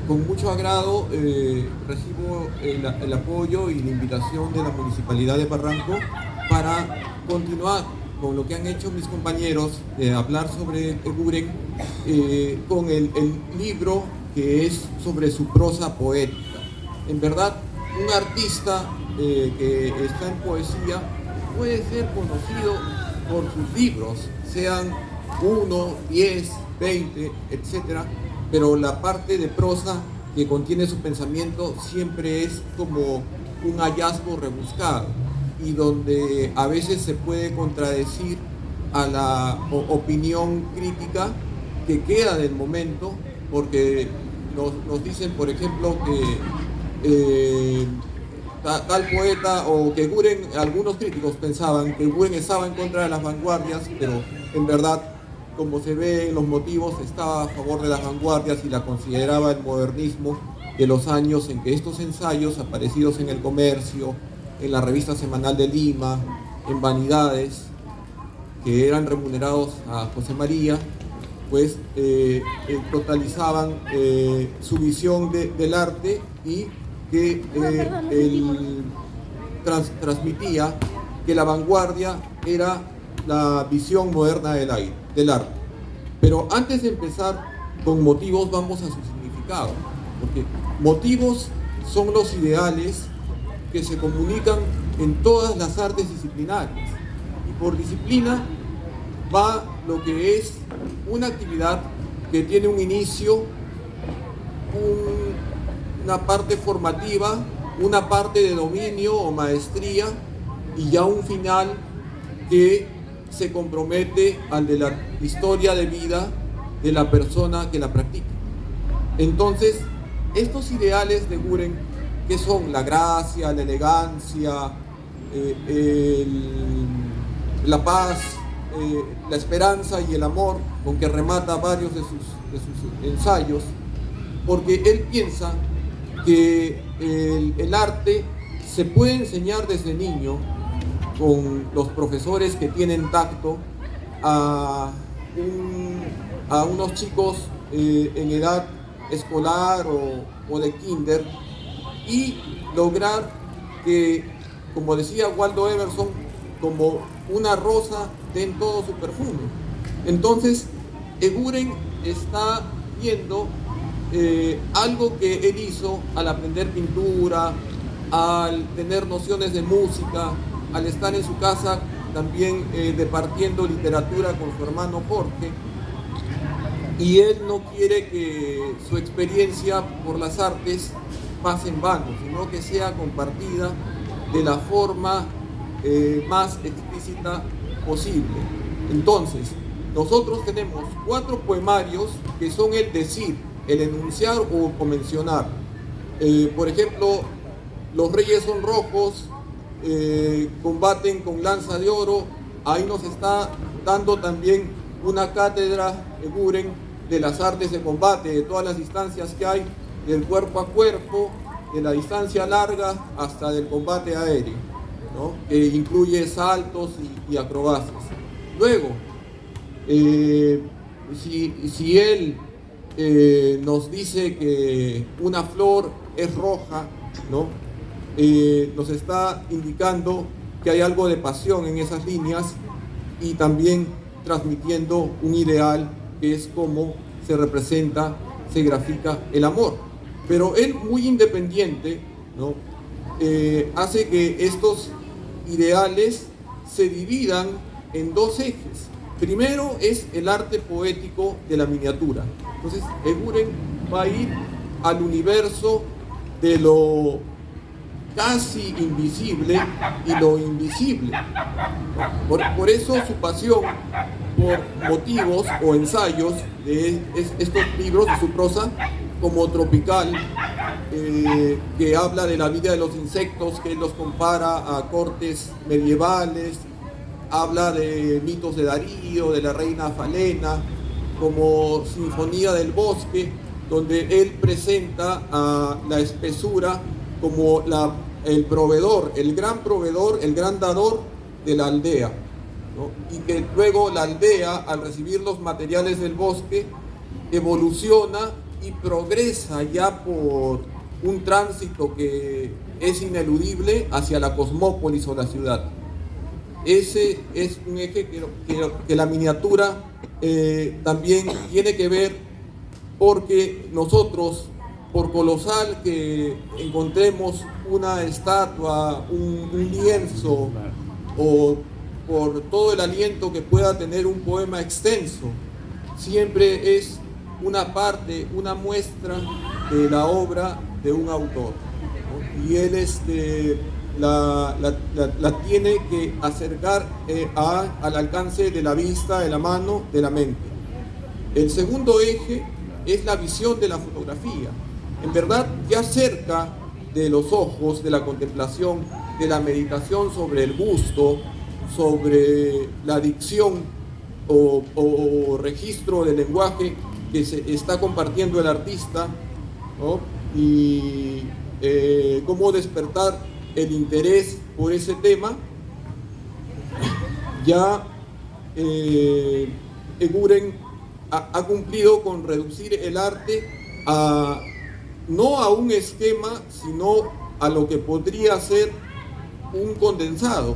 con mucho agrado recibo el apoyo y la invitación de la Municipalidad de Barranco para continuar con lo que han hecho mis compañeros de hablar sobre Eguren con el libro que es sobre su prosa poética. En verdad, un artista que está en poesía puede ser conocido por sus libros, sean 1, 10, 20, etcétera, pero la parte de prosa que contiene su pensamiento siempre es como un hallazgo rebuscado y donde a veces se puede contradecir a la opinión crítica que queda del momento, porque nos dicen, por ejemplo, que tal poeta o que Eguren, algunos críticos pensaban que Eguren estaba en contra de las vanguardias, pero en verdad, como se ve en los motivos, estaba a favor de las vanguardias y la consideraba el modernismo de los años en que estos ensayos aparecidos en El Comercio, en la revista semanal de Lima, en Vanidades, que eran remunerados a José María, pues totalizaban su visión del arte y que él transmitía que la vanguardia era la visión moderna del arte. Pero antes de empezar con motivos, vamos a su significado, porque motivos son los ideales que se comunican en todas las artes disciplinarias, y por disciplina va lo que es una actividad que tiene un inicio, una parte formativa, una parte de dominio o maestría y ya un final que se compromete al de la historia de vida de la persona que la practica. Entonces, estos ideales de Eguren, que son la gracia, la elegancia, la paz, la esperanza y el amor, con que remata varios de sus ensayos, porque él piensa que el arte se puede enseñar desde niño con los profesores que tienen tacto a unos chicos en edad escolar o de kinder, y lograr que, como decía Waldo Emerson, como una rosa den todo su perfume. Entonces, Eguren está viendo algo que él hizo al aprender pintura, al tener nociones de música, al estar en su casa también departiendo literatura con su hermano Jorge, y él no quiere que su experiencia por las artes pase en vano, sino que sea compartida de la forma más explícita posible. Entonces, nosotros tenemos 4 poemarios que son el decir, el enunciar o mencionar. Por ejemplo, los reyes son rojos, combaten con lanza de oro. Ahí nos está dando también una cátedra Eguren de las artes de combate, de todas las distancias que hay, del cuerpo a cuerpo, de la distancia larga hasta del combate aéreo, ¿no? Que incluye saltos y acrobacias. Luego, si él nos dice que una flor es roja, ¿no? Nos está indicando que hay algo de pasión en esas líneas, y también transmitiendo un ideal que es cómo se representa, se grafica el amor. Pero él, muy independiente, ¿no? Hace que estos ideales se dividan en 2 ejes. Primero es el arte poético de la miniatura. Entonces, Eguren va a ir al universo de lo casi invisible y lo invisible. Por eso su pasión por motivos o ensayos de estos libros de su prosa, como Tropical, que habla de la vida de los insectos, que él los compara a cortes medievales, habla de mitos de Darío, de la reina Falena, como Sinfonía del Bosque, donde él presenta a la espesura como el proveedor, el gran dador de la aldea, ¿no? Y que luego la aldea, al recibir los materiales del bosque, evoluciona y progresa ya por un tránsito que es ineludible hacia la cosmópolis o la ciudad. Ese es un eje que la miniatura también tiene que ver, porque nosotros, por colosal que encontremos una estatua, un lienzo, o por todo el aliento que pueda tener un poema extenso, siempre es una parte, una muestra de la obra de un autor, ¿no? Y él la tiene que acercar al alcance de la vista, de la mano, de la mente. El segundo eje es la visión de la fotografía. En verdad, ya cerca de los ojos, de la contemplación, de la meditación sobre el gusto, sobre la dicción o registro del lenguaje que se está compartiendo el artista, ¿no? Y cómo despertar el interés por ese tema. Ya Eguren ha cumplido con reducir el arte no a un esquema, sino a lo que podría ser un condensado.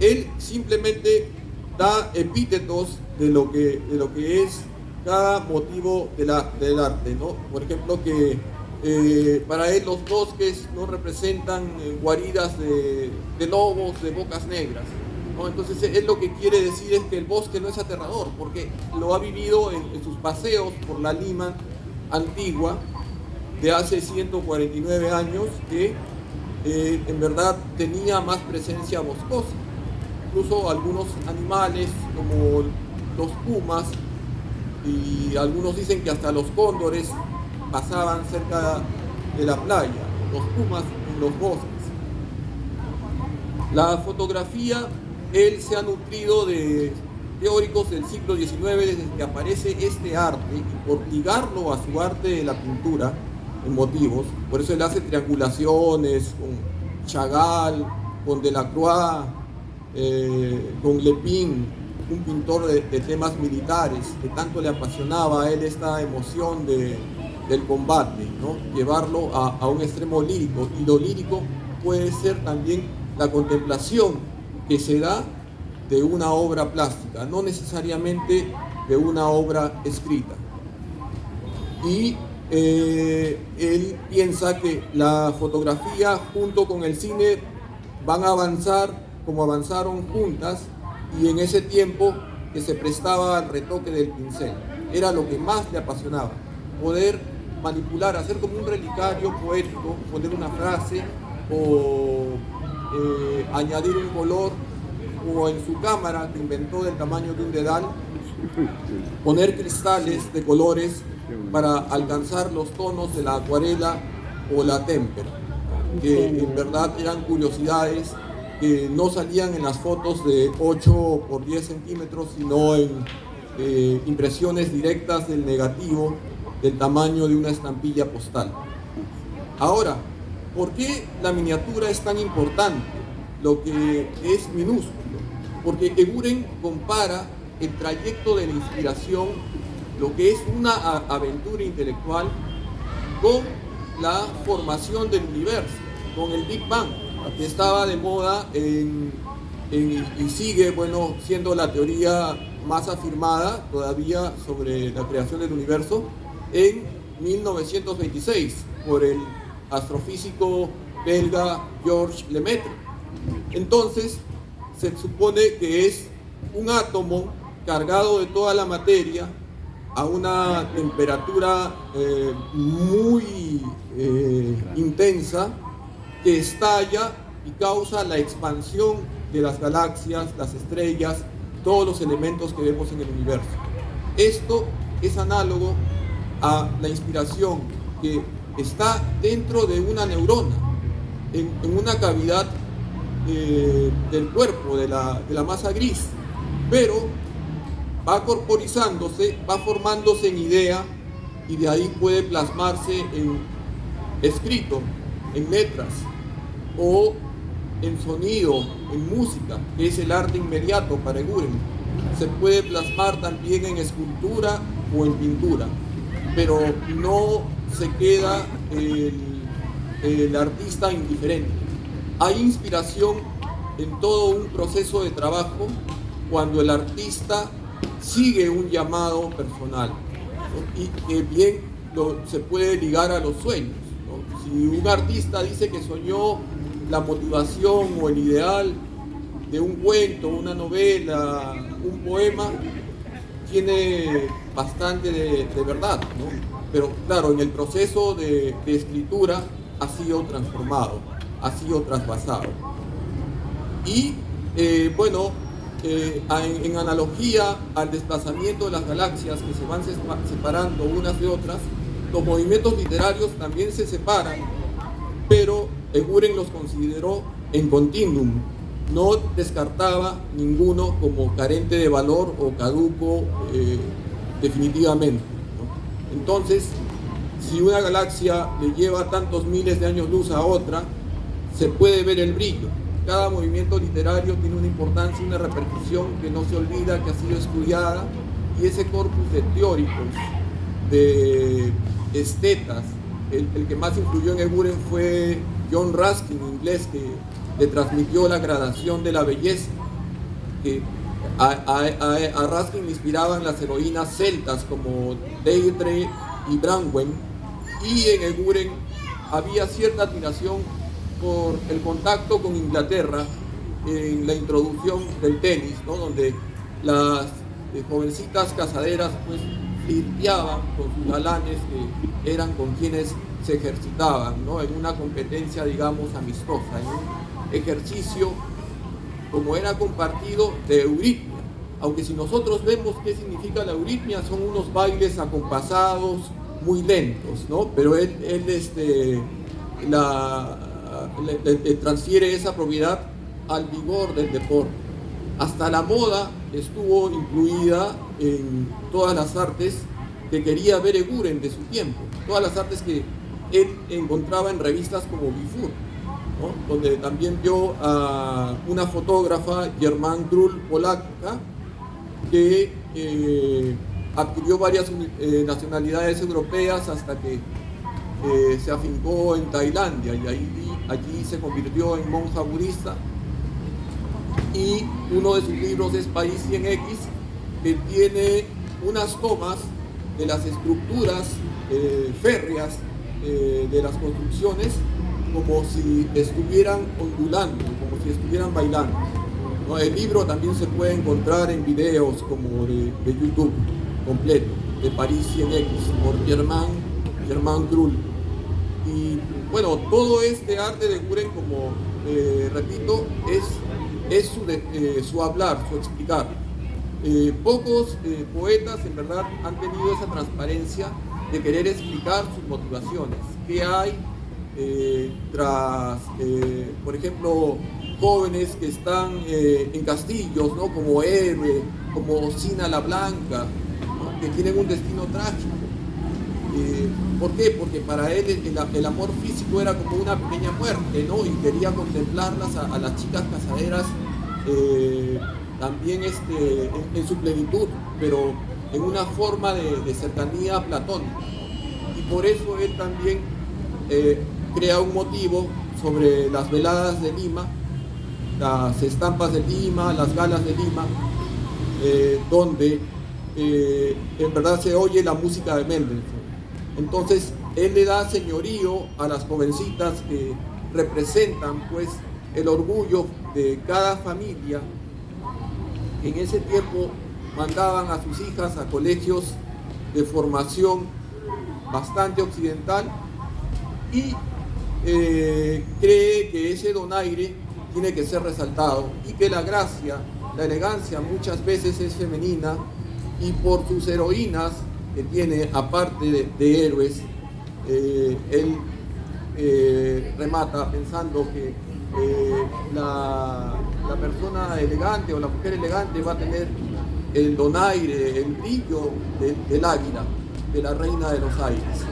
Él simplemente da epítetos de lo que es cada motivo del arte, ¿no? Por ejemplo, que para él los bosques no representan guaridas de lobos, de bocas negras, ¿no? Entonces él lo que quiere decir es que el bosque no es aterrador, porque lo ha vivido en sus paseos por la Lima antigua de hace 149 años, que en verdad tenía más presencia boscosa. Incluso algunos animales como los pumas, y algunos dicen que hasta los cóndores pasaban cerca de la playa, los pumas en los bosques. La fotografía, él se ha nutrido de teóricos del siglo XIX desde que aparece este arte, y por ligarlo a su arte de la pintura en motivos, por eso él hace triangulaciones con Chagall, con Delacroix, con Lepin, un pintor de temas militares, que tanto le apasionaba a él esta emoción del combate, ¿no? Llevarlo a un extremo lírico, y lo lírico puede ser también la contemplación que se da de una obra plástica, no necesariamente de una obra escrita. Y él piensa que la fotografía junto con el cine van a avanzar como avanzaron juntas, y en ese tiempo que se prestaba al retoque del pincel. Era lo que más le apasionaba, poder manipular, hacer como un relicario poético, poner una frase o añadir un color, o en su cámara que inventó del tamaño de un dedal, poner cristales de colores para alcanzar los tonos de la acuarela o la témpera, que en verdad eran curiosidades que no salían en las fotos de 8 por 10 centímetros, sino en impresiones directas del negativo del tamaño de una estampilla postal. Ahora, ¿por qué la miniatura es tan importante? Lo que es minúsculo. Porque Eguren compara el trayecto de la inspiración, lo que es una aventura intelectual, con la formación del universo, con el Big Bang, que estaba de moda y sigue, bueno, siendo la teoría más afirmada todavía sobre la creación del universo, en 1926 por el astrofísico belga Georges Lemaitre. Entonces se supone que es un átomo cargado de toda la materia a una temperatura muy intensa, que estalla y causa la expansión de las galaxias, las estrellas, todos los elementos que vemos en el universo. Esto es análogo a la inspiración que está dentro de una neurona, en una cavidad del cuerpo, de la masa gris, pero va corporizándose, va formándose en idea, y de ahí puede plasmarse en escrito, en letras, o en sonido, en música, que es el arte inmediato para Eguren. Se puede plasmar también en escultura o en pintura. pero no se queda el artista indiferente. Hay inspiración en todo un proceso de trabajo cuando el artista sigue un llamado personal, ¿no? Y que bien se puede ligar a los sueños, ¿no? Si un artista dice que soñó la motivación o el ideal de un cuento, una novela, un poema, tiene bastante de verdad, ¿no? Pero claro, en el proceso de escritura ha sido transformado, ha sido trasvasado. Y en analogía al desplazamiento de las galaxias que se van separando unas de otras, los movimientos literarios también se separan, pero Eguren los consideró en continuum, no descartaba ninguno como carente de valor o caduco definitivamente, ¿no? Entonces, si una galaxia le lleva tantos miles de años luz a otra, se puede ver el brillo. Cada movimiento literario tiene una importancia, una repercusión que no se olvida, que ha sido estudiada, y ese corpus de teóricos, de estetas, el que más influyó en Eguren fue John Ruskin, inglés, que le transmitió la gradación de la belleza, que a Ruskin le inspiraban las heroínas celtas como Deirdre y Branwen, y en Eguren había cierta admiración por el contacto con Inglaterra en la introducción del tenis, ¿no? Donde las jovencitas casaderas pues flirteaban con sus galanes que eran con quienes se ejercitaban, ¿no? En una competencia, digamos, amistosa, en un ejercicio, como era compartido, de euritmia. Aunque si nosotros vemos qué significa la euritmia, son unos bailes acompasados, muy lentos, ¿no? Pero él le transfiere esa propiedad al vigor del deporte. Hasta la moda estuvo incluida en todas las artes que quería ver Eguren de su tiempo, todas las artes que él encontraba en revistas como Bifur, ¿no? Donde también vio a una fotógrafa, Germaine Grull, polaca, que adquirió varias nacionalidades europeas hasta que se afincó en Tailandia, y allí se convirtió en monja budista. Y uno de sus libros es París 100X, que tiene unas tomas de las estructuras férreas de las construcciones como si estuvieran ondulando, como si estuvieran bailando, ¿no? El libro también se puede encontrar en videos como de YouTube completo, de París 100X, por Germaine Grull. Y bueno, todo este arte de Eguren, como repito, es su hablar, su explicar. Pocos poetas en verdad han tenido esa transparencia de querer explicar sus motivaciones. ¿Qué hay tras, por ejemplo, jóvenes que están en castillos, ¿no? Como Héroe, como Sina la Blanca, ¿no? Que tienen un destino trágico? ¿Por qué? Porque para él el amor físico era como una pequeña muerte, ¿no? Y quería contemplarlas a las chicas casaderas también en su plenitud, pero en una forma de cercanía platónica. Y por eso él también crea un motivo sobre las veladas de Lima, las estampas de Lima, las galas de Lima, donde en verdad se oye la música de Mendelssohn. Entonces él le da señorío a las jovencitas que representan pues el orgullo de cada familia. En ese tiempo mandaban a sus hijas a colegios de formación bastante occidental, y cree que ese donaire tiene que ser resaltado y que la gracia, la elegancia muchas veces es femenina, y por sus heroínas que tiene, aparte de héroes, él remata pensando que la persona elegante o la mujer elegante va a tener el donaire, el brillo del águila, de la reina de los aires.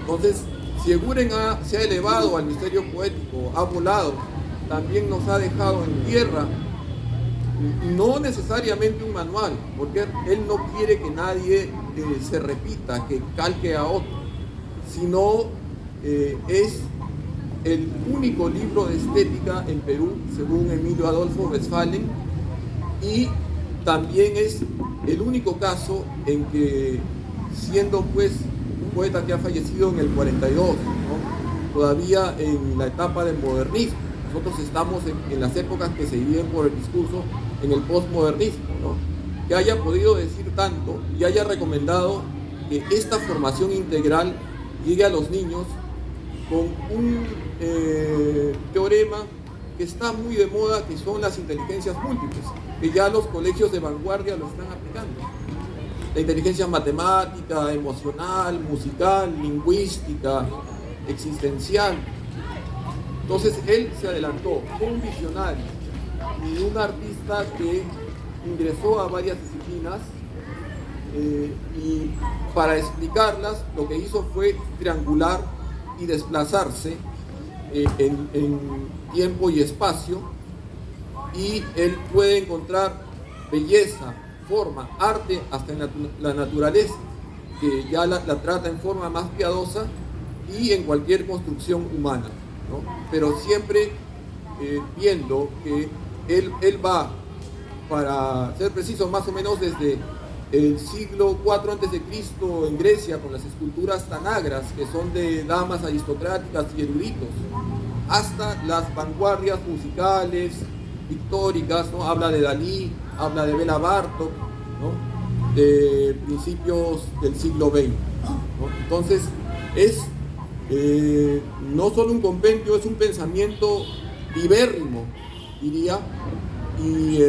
Entonces, si Eguren se ha elevado al misterio poético, ha volado, también nos ha dejado en tierra, no necesariamente un manual, porque él no quiere que nadie se repita, que calque a otro, sino es el único libro de estética en Perú, según Emilio Adolfo Westphalen, y también es el único caso en que, siendo pues un poeta que ha fallecido en el 42, ¿no?, todavía en la etapa del modernismo, nosotros estamos en las épocas que se viven por el discurso en el postmodernismo, ¿no?, que haya podido decir tanto y haya recomendado que esta formación integral llegue a los niños con un teorema que está muy de moda, que son las inteligencias múltiples, que ya los colegios de vanguardia lo están aplicando. La inteligencia matemática, emocional, musical, lingüística, existencial. Entonces él se adelantó, fue un visionario y un artista que ingresó a varias disciplinas, y para explicarlas lo que hizo fue triangular y desplazarse en tiempo y espacio, y él puede encontrar belleza, forma, arte hasta en la naturaleza, que ya la trata en forma más piadosa, y en cualquier construcción humana, ¿no? Pero siempre viendo que él va, para ser preciso, más o menos desde el siglo IV a.C. en Grecia, con las esculturas tanagras, que son de damas aristocráticas y eruditos, hasta las vanguardias musicales, pictóricas, ¿no? Habla de Dalí, habla de Bela Bartók, ¿no?, de principios del siglo XX, ¿no? Entonces, es no solo un compendio, es un pensamiento vivérrimo, diría, y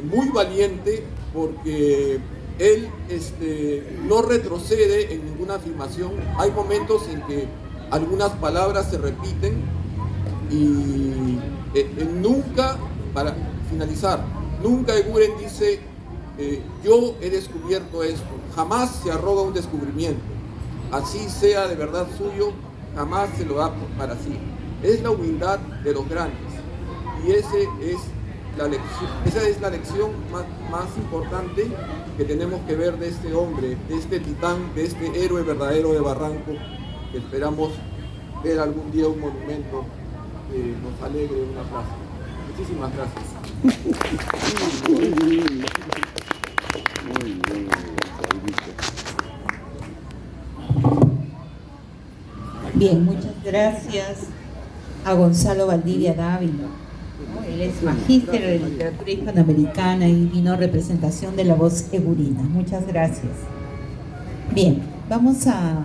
muy valiente, porque él no retrocede en ninguna afirmación. Hay momentos en que algunas palabras se repiten y nunca, para finalizar, nunca Eguren dice yo he descubierto esto, jamás se arroga un descubrimiento, así sea de verdad suyo, jamás se lo da para sí. Es la humildad de los grandes, y esa es la lección más importante que tenemos que ver de este hombre, de este titán, de este héroe verdadero de Barranco, que esperamos ver algún día un monumento que nos alegre en una plaza. Muchísimas gracias. Muy bien, Bien, muchas gracias a Gonzalo Valdivia Dávila, ¿no? Él es magíster de literatura hispanoamericana y vino representación de la voz egurina. Muchas gracias. Bien, vamos a